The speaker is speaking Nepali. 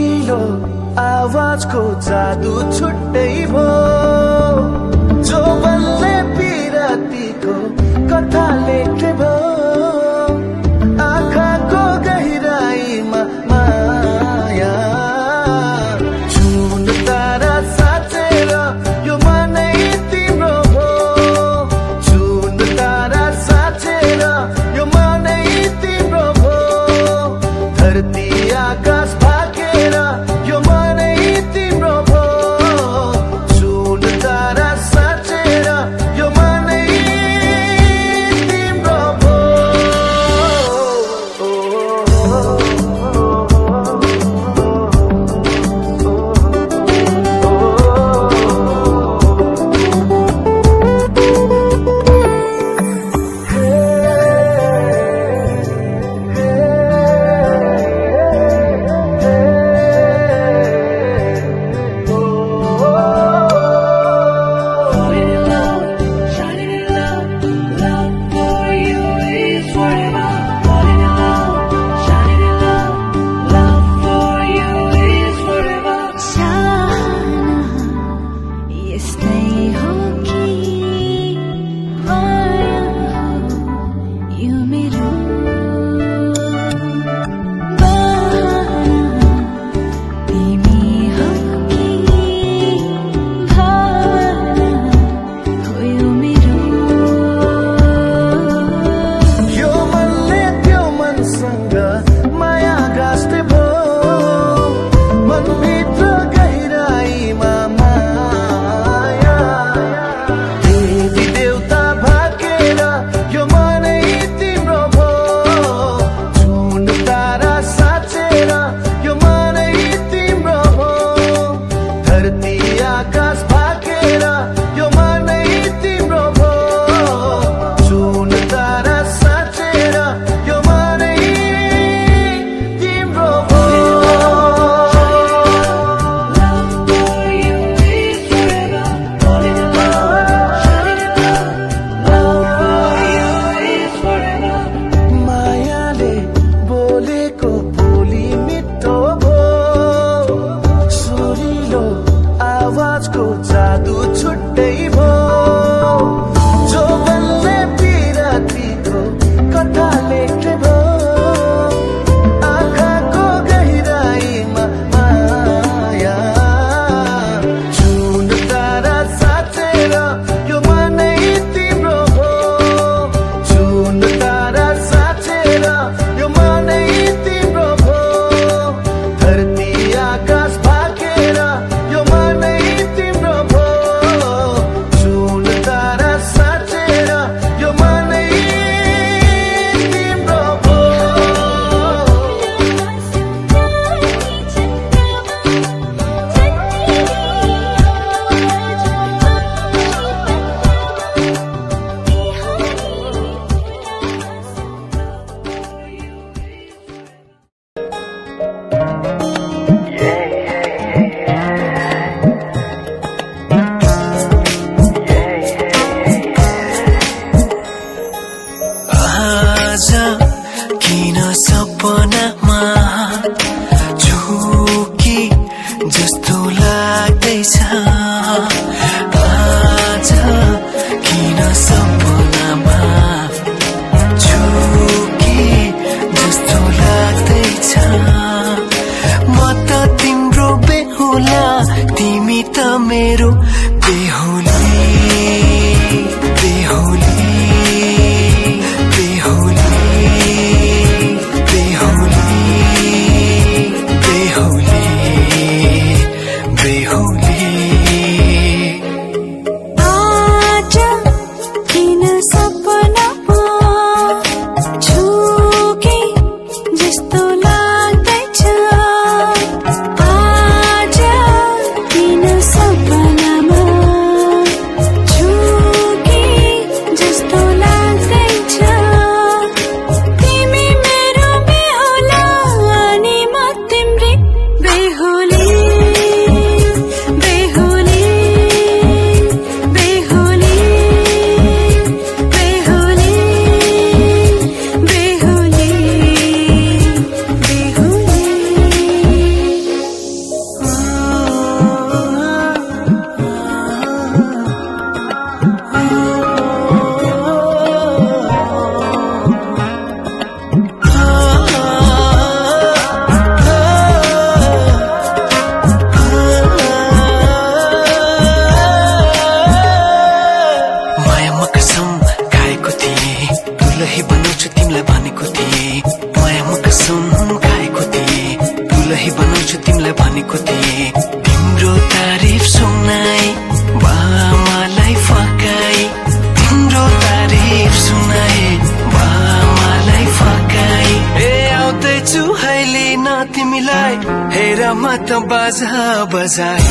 सुरिलो आवाजको जादु छुट्टै भो जो बल्ले पिरातीको कथा लेख्ने भो आँखाको गहिराईमा माया जुन तारा साँचेर यो मनै तिम्रो भो जुन तारा साँचेर यो मनै तिम्रो भो धरती आकाश भागेर यो मनै तिम्रो भो जुन तारा साँचेर यो मनै तिम्रो भो आवाजको जादु छुट्टै भो जो बल्ले पिरातीको कथा लेख्ने भो आँखाको गहिराईमा माया जुन तारा साँचेर यो मनै तिम्रो भो जुन तारा साँचेर यो मनै तिम्रो भो धरती आकाश भागेर यो मनै तिम्रो भो जुन तारा साँचेर यो मनै तिम्रो भो आज किन सपनामा झुकी जस्तो लाग्दैछ आज किन सपनामा झुकी जस्तो लाग्दैछ म त तिम्रो बेहुला तिमी त मेरो बेहुली बेहुली सपनामा भनेको थिएँ तिम्रो तारिफ सुनाई बामालाई फकाई तिम्रो तारिफ सुनाई बामालाई फकाई ए आउँदैछु अहिले न तिमीलाई हेर म त बाजा बजाई